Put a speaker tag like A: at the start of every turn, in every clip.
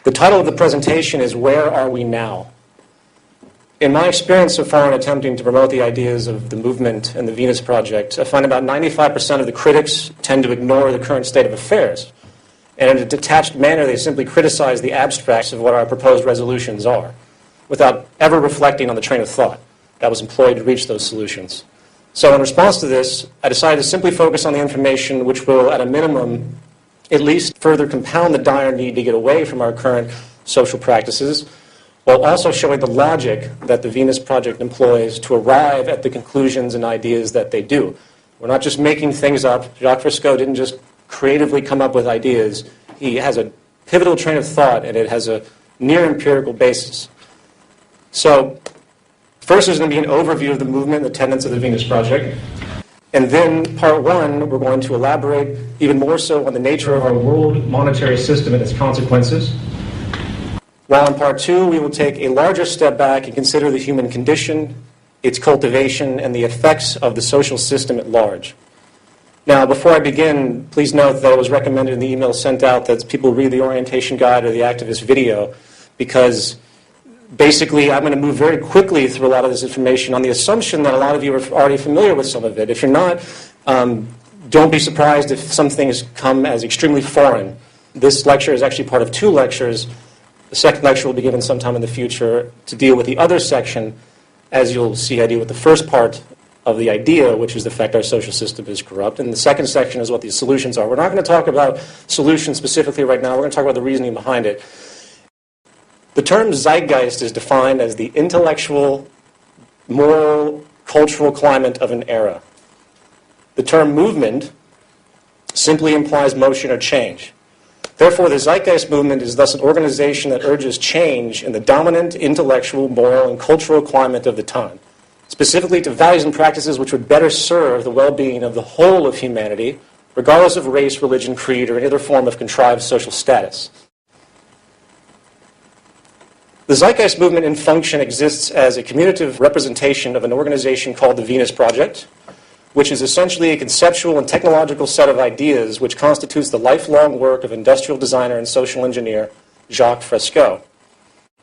A: The title of the presentation is Where Are We Now? In my experience so far in attempting to promote the ideas of the movement and the Venus Project, I find about 95% of the critics tend to ignore the current state of affairs. And in a detached manner, they simply criticize the abstracts of what our proposed resolutions are, without ever reflecting on the train of thought that was employed to reach those solutions. So in response to this, I decided to simply focus on the information which will, at a minimum, at least further compound the dire need to get away from our current social practices, while also showing the logic that the Venus Project employs to arrive at the conclusions and ideas that they do. We're not just making things up. Jacques Fresco didn't just creatively come up with ideas. He has a pivotal train of thought, and it has a near empirical basis. So first there's going to be an overview of the movement and the tenets of the Venus Project. And then part one, we're going to elaborate even more so on the nature of our world monetary system and its consequences. While in part two, we will take a larger step back and consider the human condition, its cultivation, and the effects of the social system at large. Now, before I begin, please note that it was recommended in the email sent out that people read the orientation guide or the activist video, because basically I'm going to move very quickly through a lot of this information on the assumption that a lot of you are already familiar with some of it. If you're not, don't be surprised if some things come as extremely foreign. This lecture is actually part of two lectures. The second lecture will be given sometime in the future to deal with the other section. As you'll see, I deal with the first part of the idea, which is the fact our social system is corrupt. And the second section is what the solutions are. We're not going to talk about solutions specifically right now. We're going to talk about the reasoning behind it. The term zeitgeist is defined as the intellectual, moral, cultural climate of an era. The term movement simply implies motion or change. Therefore, the zeitgeist movement is thus an organization that urges change in the dominant intellectual, moral, and cultural climate of the time, specifically to values and practices which would better serve the well-being of the whole of humanity, regardless of race, religion, creed, or any other form of contrived social status. The zeitgeist movement in function exists as a commutative representation of an organization called the Venus Project, which is essentially a conceptual and technological set of ideas which constitutes the lifelong work of industrial designer and social engineer Jacques Fresco.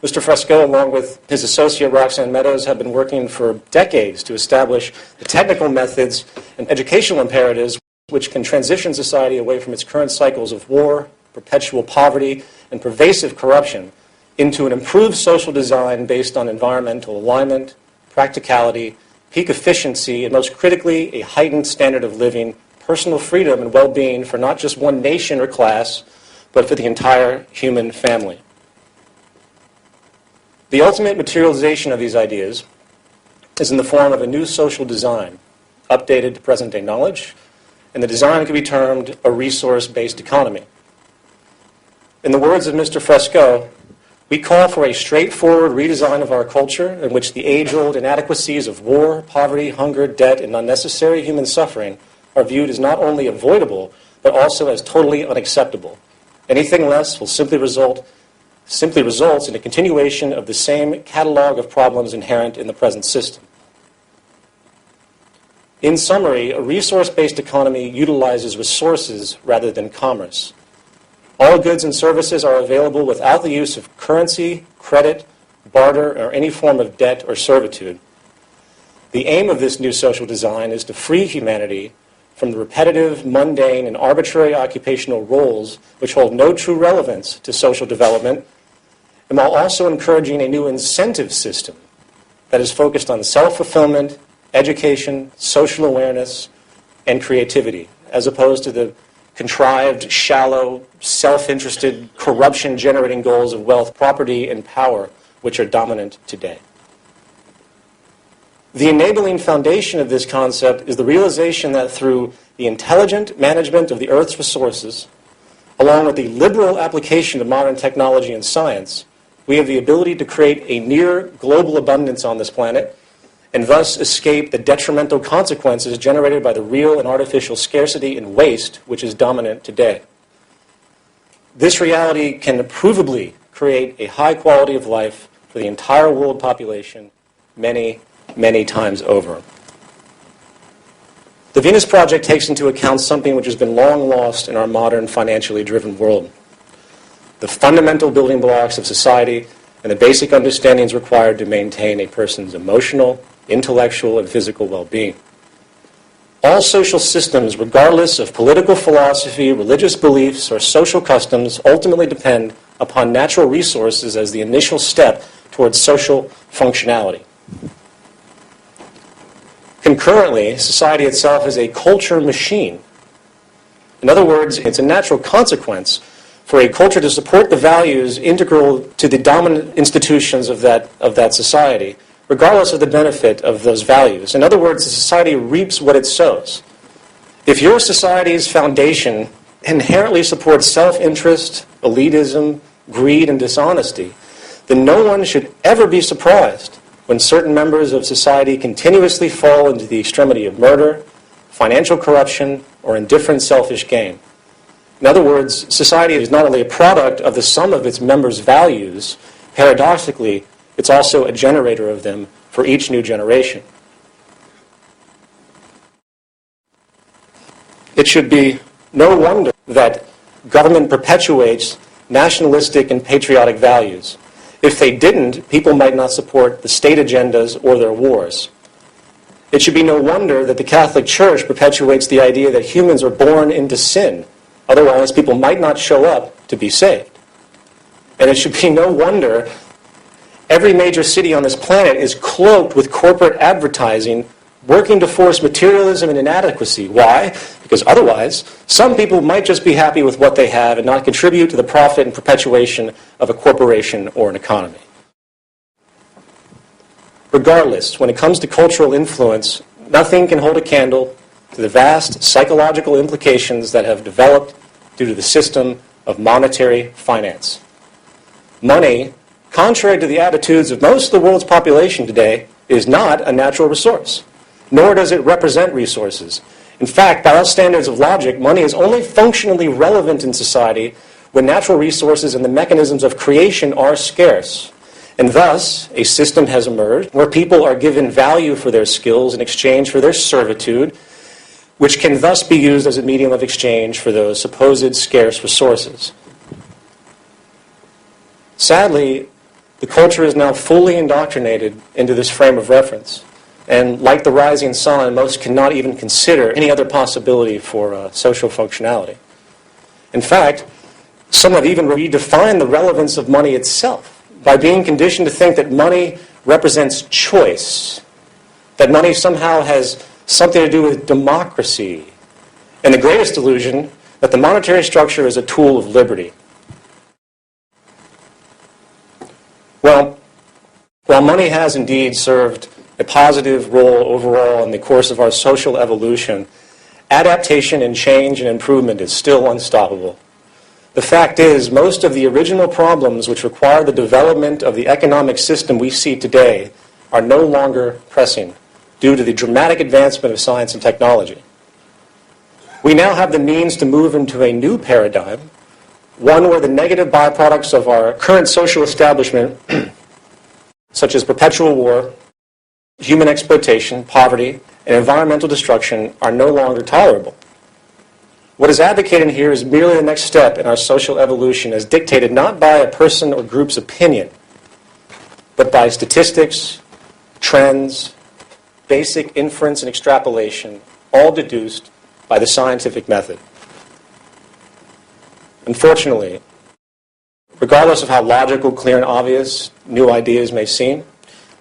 A: Mr. Fresco, along with his associate Roxanne Meadows, have been working for decades to establish the technical methods and educational imperatives which can transition society away from its current cycles of war, perpetual poverty, and pervasive corruption into an improved social design based on environmental alignment, practicality, peak efficiency, and most critically, a heightened standard of living, personal freedom, and well-being for not just one nation or class, but for the entire human family. The ultimate materialization of these ideas is in the form of a new social design, updated to present-day knowledge, and the design can be termed a resource-based economy. In the words of Mr. Fresco, we call for a straightforward redesign of our culture in which the age-old inadequacies of war, poverty, hunger, debt, and unnecessary human suffering are viewed as not only avoidable, but also as totally unacceptable. Anything less will simply results in a continuation of the same catalog of problems inherent in the present system. In summary, a resource-based economy utilizes resources rather than commerce. All goods and services are available without the use of currency, credit, barter, or any form of debt or servitude. The aim of this new social design is to free humanity from the repetitive, mundane, and arbitrary occupational roles which hold no true relevance to social development, and while also encouraging a new incentive system that is focused on self-fulfillment, education, social awareness, and creativity, as opposed to the contrived, shallow, self-interested, corruption-generating goals of wealth, property, and power, which are dominant today. The enabling foundation of this concept is the realization that through the intelligent management of the Earth's resources, along with the liberal application of modern technology and science, we have the ability to create a near global abundance on this planet and thus escape the detrimental consequences generated by the real and artificial scarcity and waste which is dominant today. This reality can provably create a high quality of life for the entire world population many, many times over. The Venus Project takes into account something which has been long lost in our modern financially driven world. the fundamental building blocks of society and the basic understandings required to maintain a person's emotional, intellectual, and physical well-being. All social systems, regardless of political philosophy, religious beliefs, or social customs, ultimately depend upon natural resources as the initial step towards social functionality. Concurrently, society itself is a culture machine. In other words, it's a natural consequence for a culture to support the values integral to the dominant institutions of that society, regardless of the benefit of those values. In other words, the society reaps what it sows. If your society's foundation inherently supports self-interest, elitism, greed, and dishonesty, then no one should ever be surprised when certain members of society continuously fall into the extremity of murder, financial corruption, or indifferent selfish gain. In other words, society is not only a product of the sum of its members' values, paradoxically, it's also a generator of them for each new generation. It should be no wonder that government perpetuates nationalistic and patriotic values. If they didn't, people might not support the state agendas or their wars. It should be no wonder that the Catholic Church perpetuates the idea that humans are born into sin. Otherwise, people might not show up to be saved. And it should be no wonder every major city on this planet is cloaked with corporate advertising working to force materialism and inadequacy. Why? Because otherwise, some people might just be happy with what they have and not contribute to the profit and perpetuation of a corporation or an economy. Regardless, when it comes to cultural influence, nothing can hold a candle to the vast psychological implications that have developed due to the system of monetary finance. Money, contrary to the attitudes of most of the world's population today, is not a natural resource, nor does it represent resources. In fact, by all standards of logic, money is only functionally relevant in society when natural resources and the mechanisms of creation are scarce. And thus, a system has emerged where people are given value for their skills in exchange for their servitude, which can thus be used as a medium of exchange for those supposed scarce resources. Sadly, the culture is now fully indoctrinated into this frame of reference. And like the rising sun, most cannot even consider any other possibility for social functionality. In fact, some have even redefined the relevance of money itself by being conditioned to think that money represents choice, that money somehow has something to do with democracy, and the greatest illusion, that the monetary structure is a tool of liberty. Well, while money has indeed served a positive role overall in the course of our social evolution, adaptation and change and improvement is still unstoppable. The fact is, most of the original problems which require the development of the economic system we see today are no longer pressing due to the dramatic advancement of science and technology. We now have the means to move into a new paradigm, one where the negative byproducts of our current social establishment, such as perpetual war, human exploitation, poverty, and environmental destruction, are no longer tolerable. What is advocated here is merely the next step in our social evolution as dictated not by a person or group's opinion, but by statistics, trends, basic inference and extrapolation, all deduced by the scientific method. Unfortunately, regardless of how logical, clear, and obvious new ideas may seem,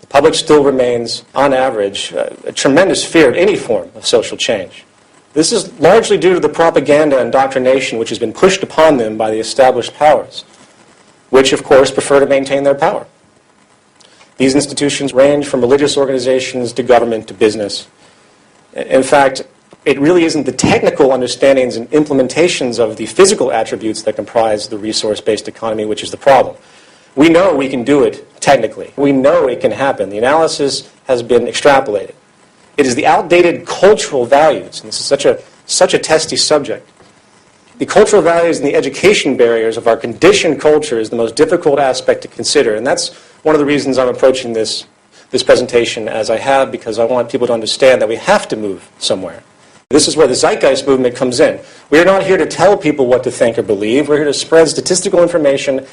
A: the public still remains, on average, a tremendous fear of any form of social change. This is largely due to the propaganda and indoctrination which has been pushed upon them by the established powers, which, of course, prefer to maintain their power. These institutions range from religious organizations to government to business. In fact, it really isn't the technical understandings and implementations of the physical attributes that comprise the resource-based economy which is the problem. We know we can do it technically. We know it can happen. The analysis has been extrapolated. It is the outdated cultural values, and this is such a testy subject. The cultural values and the education barriers of our conditioned culture is the most difficult aspect to consider, and that's one of the reasons I'm approaching this presentation as I have, because I want people to understand that we have to move somewhere. This is where the Zeitgeist movement comes in. We are not here to tell people what to think or believe. We're here to spread statistical information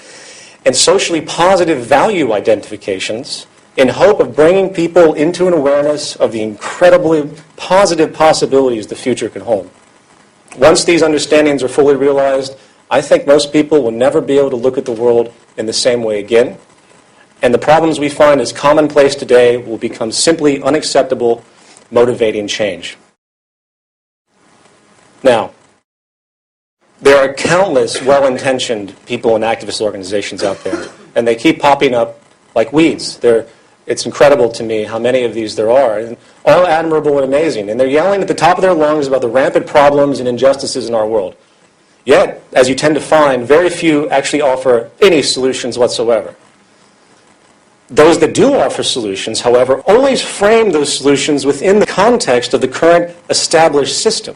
A: and socially positive value identifications in hope of bringing people into an awareness of the incredibly positive possibilities the future can hold. Once these understandings are fully realized, I think most people will never be able to look at the world in the same way again, and the problems we find as commonplace today will become simply unacceptable, motivating change. Now, there are countless well-intentioned people and activist organizations out there, and they keep popping up like weeds. It's incredible to me how many of these there are, and all admirable and amazing. And they're yelling at the top of their lungs about the rampant problems and injustices in our world. Yet, as you tend to find, very few actually offer any solutions whatsoever. Those that do offer solutions, however, always frame those solutions within the context of the current established system.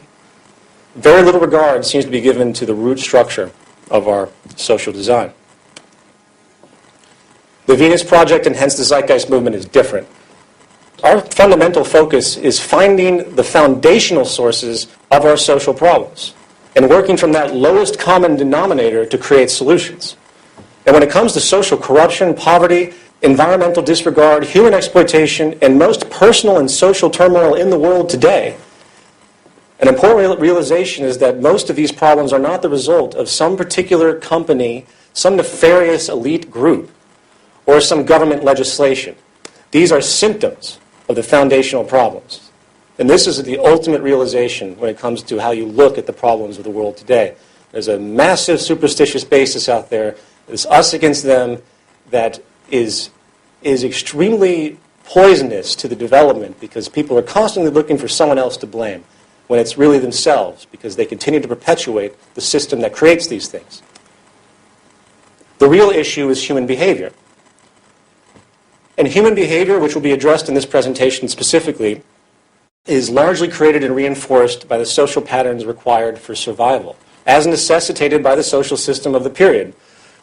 A: Very little regard seems to be given to the root structure of our social design. The Venus Project and hence the Zeitgeist movement is different. Our fundamental focus is finding the foundational sources of our social problems and working from that lowest common denominator to create solutions. And when it comes to social corruption, poverty, environmental disregard, human exploitation, and most personal and social turmoil in the world today, an important realization is that most of these problems are not the result of some particular company, some nefarious elite group, or some government legislation. These are symptoms of the foundational problems. And this is the ultimate realization when it comes to how you look at the problems of the world today. There's a massive superstitious basis out there. There's us against them that is extremely poisonous to the development because people are constantly looking for someone else to blame when it's really themselves because they continue to perpetuate the system that creates these things. The real issue is human behavior. And human behavior, which will be addressed in this presentation specifically, is largely created and reinforced by the social patterns required for survival, as necessitated by the social system of the period.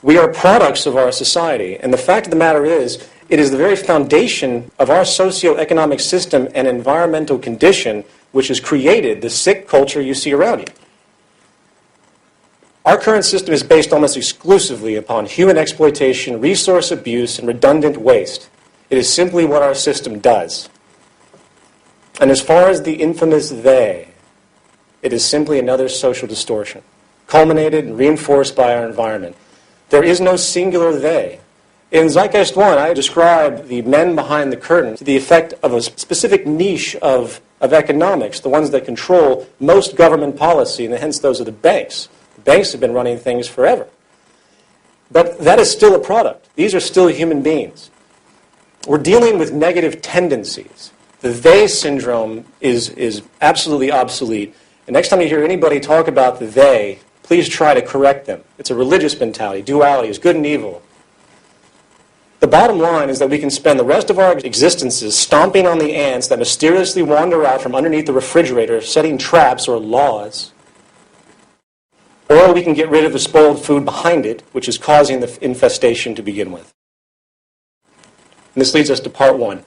A: We are products of our society, and the fact of the matter is, it is the very foundation of our socioeconomic system and environmental condition which has created the sick culture you see around you. Our current system is based almost exclusively upon human exploitation, resource abuse, and redundant waste. It is simply what our system does. And as far as the infamous they, it is simply another social distortion, culminated and reinforced by our environment. There is no singular they. In Zeitgeist 1, I describe the men behind the curtain to the effect of a specific niche of economics, the ones that control most government policy, and hence those are the banks. The banks have been running things forever. But that is still a product. These are still human beings. We're dealing with negative tendencies. The they syndrome is absolutely obsolete. And next time you hear anybody talk about the they, please try to correct them. It's a religious mentality. Duality is good and evil. The bottom line is that we can spend the rest of our existences stomping on the ants that mysteriously wander out from underneath the refrigerator, setting traps or laws. Or we can get rid of the spoiled food behind it, which is causing the infestation to begin with. And this leads us to part 1,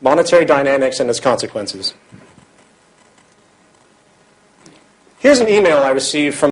A: monetary dynamics and its consequences. Here's an email I received from